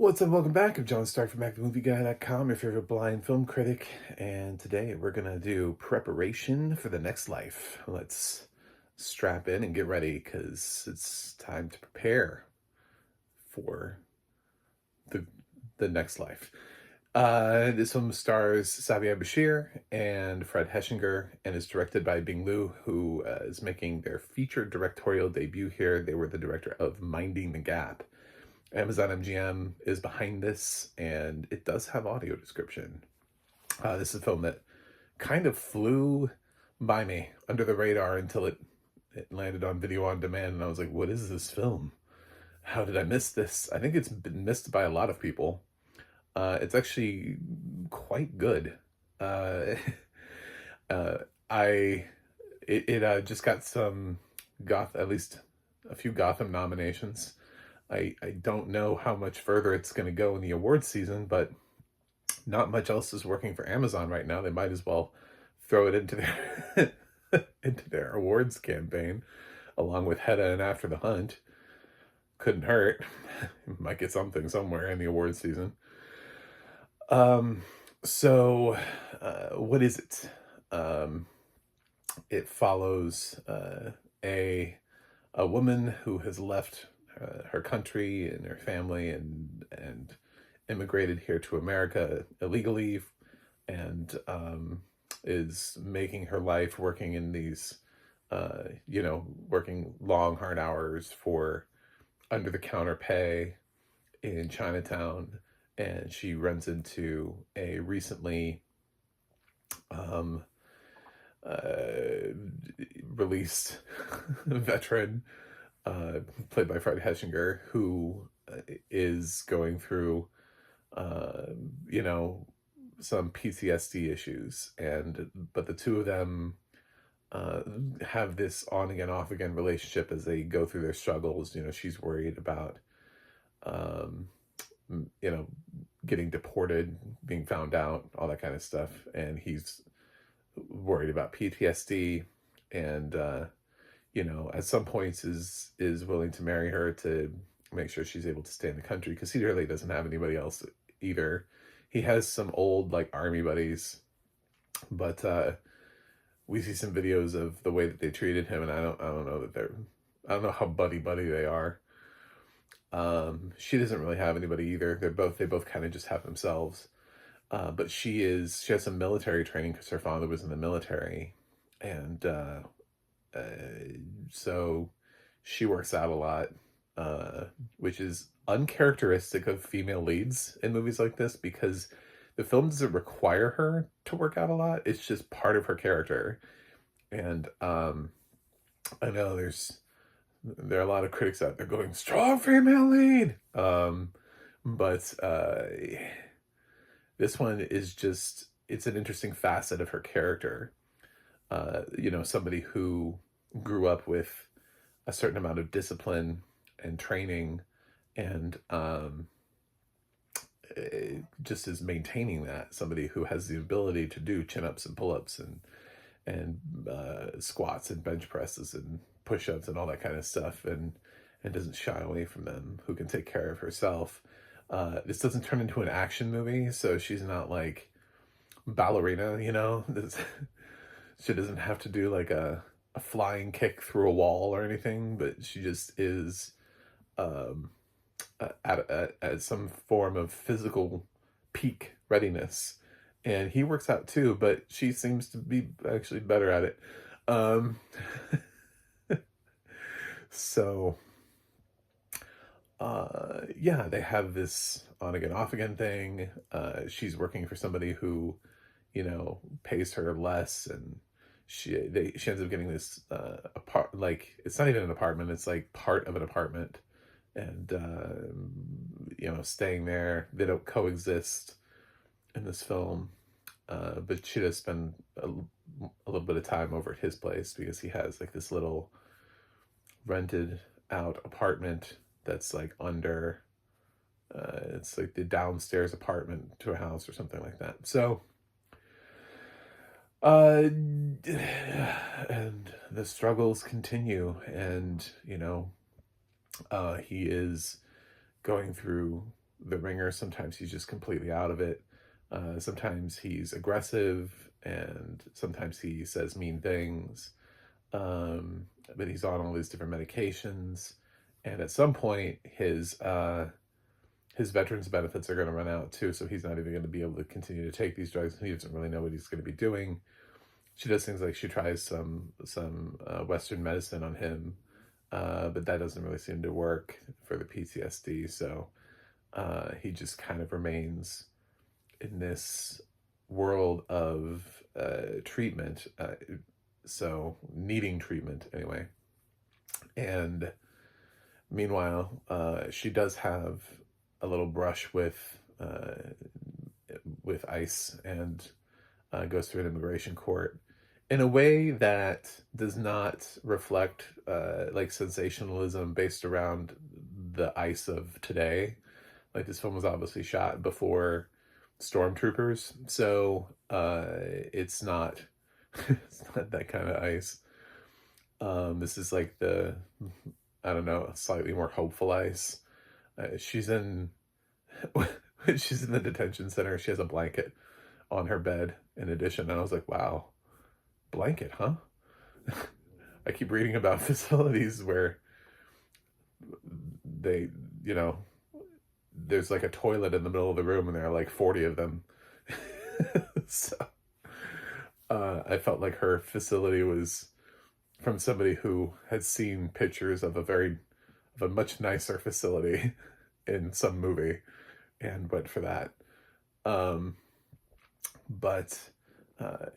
What's up? Welcome back. I'm John Stark from MacTheMovieGuy.com, your favorite blind film critic, and today we're gonna do preparation for the next life. Let's strap in and get ready because it's time to prepare for the the next life. This film stars Sabiha Bashir and Fred Heschinger and is directed by Bing Liu, who is making their feature directorial debut here. They were the director of Minding the Gap. Amazon MGM is behind this, and it does have audio description. This is a film that kind of flew by me under the radar until it landed on video on demand, and I was like, what is this film? How did I miss this? I think it's been missed by a lot of people. It's actually quite good. Uh, uh, it just got some at least a few Gotham nominations. I don't know how much further it's going to go in the awards season, but not much else is working for Amazon right now. They might as well throw it into their into their awards campaign, along with Hedda and After the Hunt. Couldn't hurt. Might get something somewhere in the awards season. So what is it? It follows a woman who has left her country and her family and immigrated here to America illegally, and is making her life working in these working long hard hours for under the counter pay in Chinatown. And she runs into a recently released veteran, played by Fred Heschinger, who is going through, some PTSD issues, but the two of them have this on again, off again relationship as they go through their struggles. She's worried about, getting deported, being found out, all that kind of stuff, and he's worried about PTSD, and at some points is willing to marry her to make sure she's able to stay in the country, because he really doesn't have anybody else either. He has some old army buddies, but we see some videos of the way that they treated him, and I don't know that I don't know how buddy they are. She doesn't really have anybody either. They both kind of just have themselves. But she has some military training because her father was in the military, and so she works out a lot, which is uncharacteristic of female leads in movies like this, because the film doesn't require her to work out a lot. It's just part of her character. And I know there are a lot of critics out there going, strong female lead. But this one is just, it's an interesting facet of her character. Somebody who grew up with a certain amount of discipline and training, and just is maintaining that. Somebody who has the ability to do chin-ups and pull-ups and squats and bench presses and push-ups and all that kind of stuff, and doesn't shy away from them, who can take care of herself. This doesn't turn into an action movie, so she's not like ballerina, she doesn't have to do like a flying kick through a wall or anything, but she just is at some form of physical peak readiness. And he works out too, but she seems to be actually better at it. So yeah, they have this on again, off again thing. She's working for somebody who, pays her less, and she ends up getting this it's not even an apartment, it's like part of an apartment, and staying there. They don't coexist in this film, but she does spend a little bit of time over at his place, because he has like this little rented out apartment that's like under it's like the downstairs apartment to a house or something like that. So and the struggles continue, and he is going through the ringer. Sometimes he's just completely out of it. Sometimes he's aggressive, and sometimes he says mean things. But he's on all these different medications, and at some point, his veterans benefits are going to run out too, so he's not even going to be able to continue to take these drugs. He doesn't really know what he's going to be doing. She does things like she tries some Western medicine on him, but that doesn't really seem to work for the PTSD. So he just kind of remains in this world of treatment, so needing treatment anyway. And meanwhile, she does have a little brush with ICE, and goes through an immigration court in a way that does not reflect like sensationalism based around the ICE of today. Like, this film was obviously shot before stormtroopers, so it's not it's not that kind of ICE. This is like the, I don't know, slightly more hopeful ICE. She's in she's in the detention center. She has a blanket on her bed in addition, and I was like, wow, blanket, huh? I keep reading about facilities where they, there's like a toilet in the middle of the room and there are like 40 of them. So I felt like her facility was from somebody who had seen pictures of a much nicer facility in some movie and went for that. But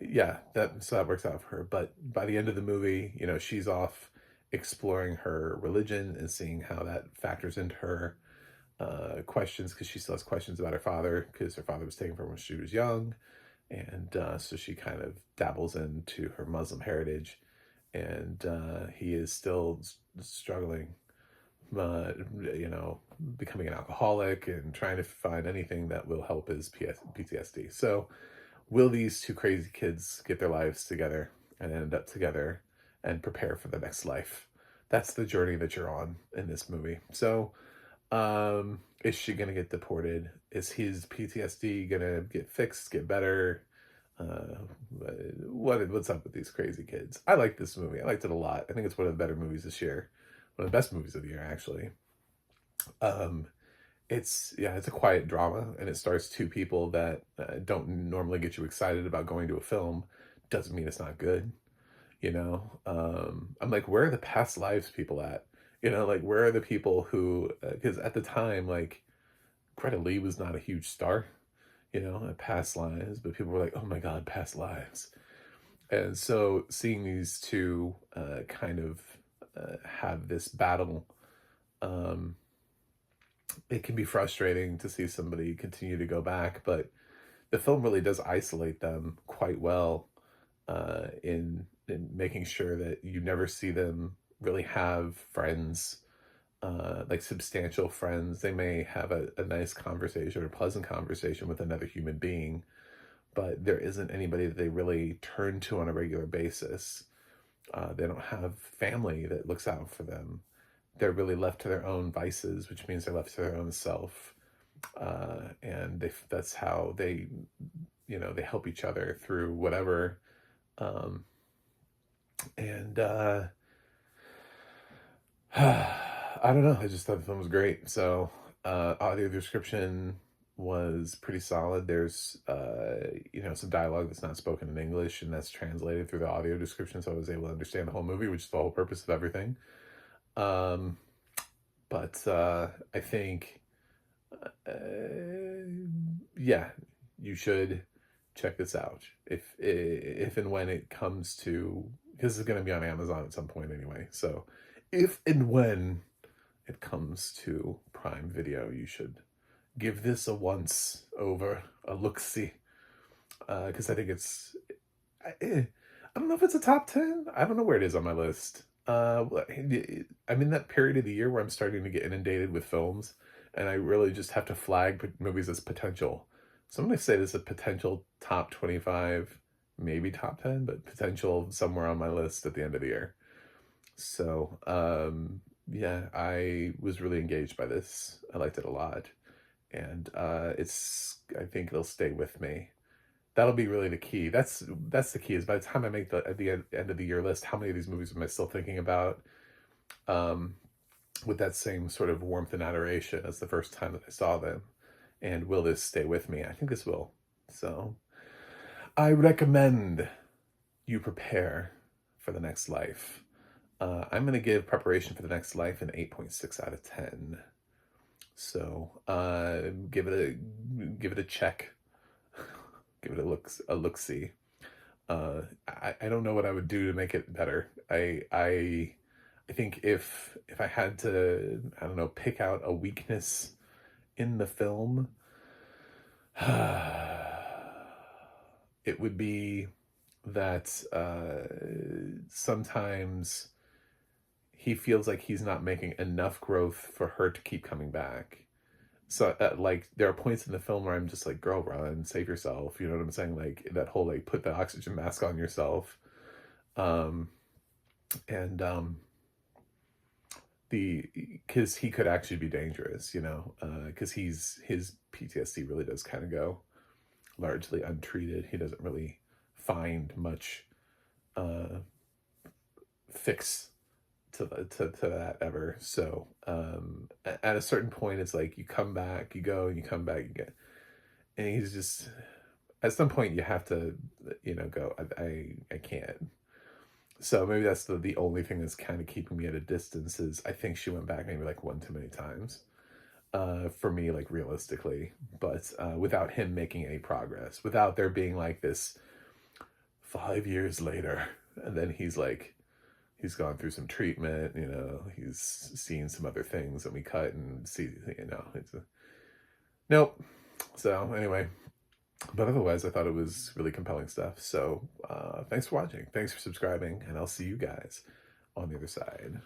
yeah, so that works out for her. But by the end of the movie, she's off exploring her religion and seeing how that factors into her questions, because she still has questions about her father, because her father was taken from her when she was young. And so she kind of dabbles into her Muslim heritage, and he is still struggling, becoming an alcoholic and trying to find anything that will help his PTSD. So will these two crazy kids get their lives together and end up together and prepare for the next life? That's the journey that you're on in this movie. So is she going to get deported? Is his PTSD going to get fixed, get better? What's up with these crazy kids? I like this movie. I liked it a lot. I think it's one of the better movies this year. One of the best movies of the year, actually. It's a quiet drama, and it stars two people that don't normally get you excited about going to a film. Doesn't mean it's not good. I'm like, where are the past lives people at? Like, where are the people who, because at the time, like, Greta Lee was not a huge star, at Past Lives, but people were like, oh my God, Past Lives. And so seeing these two kind of have this battle, it can be frustrating to see somebody continue to go back, but the film really does isolate them quite well in making sure that you never see them really have friends, like substantial friends. They may have a nice conversation or pleasant conversation with another human being, but there isn't anybody that they really turn to on a regular basis. They don't have family that looks out for them. They're really left to their own vices, which means they're left to their own self. And that's how they help each other through whatever. I don't know. I just thought the film was great. So, audio description was pretty solid. There's, some dialogue that's not spoken in English, and that's translated through the audio description, so I was able to understand the whole movie, which is the whole purpose of everything. But I think, you should check this out if and when it comes to, because it's going to be on Amazon at some point anyway. So if and when it comes to Prime Video, you should give this a once over, a look-see, because I think I don't know if it's a top 10. I don't know where it is on my list. I'm in that period of the year where I'm starting to get inundated with films, and I really just have to flag movies as potential. So I'm going to say this is a potential top 25, maybe top 10, but potential somewhere on my list at the end of the year. So, I was really engaged by this. I liked it a lot. and I think it'll stay with me. That'll be really the key. That's the key, is by the time I make the at the end of the year list, how many of these movies am I still thinking about um, with that same sort of warmth and adoration as the first time that I saw them? And will this stay with me? I think this will. So I recommend you prepare for the next life. I'm going to give Preparation for the Next Life an 8.6 out of 10. So give it a check. Give it a look see. I don't know what I would do to make it better. I think if I had to, I don't know, pick out a weakness in the film, it would be that sometimes he feels like he's not making enough growth for her to keep coming back. So like there are points in the film where I'm just like, girl, run, save yourself. You know what I'm saying? Like that whole like put the oxygen mask on yourself. And because he could actually be dangerous, you know, because his PTSD really does kind of go largely untreated. He doesn't really find much fix to that ever. So at a certain point, it's like you come back, you go, and you come back again, and he's just, at some point you have to, you know, go, I can't. So maybe that's the only thing that's kind of keeping me at a distance, is I think she went back maybe like one too many times for me, like realistically, but without him making any progress, without there being like this 5 years later, and then he's gone through some treatment, you know, he's seen some other things, and we cut and see, you know, nope. So anyway, but otherwise I thought it was really compelling stuff. So thanks for watching, thanks for subscribing, and I'll see you guys on the other side.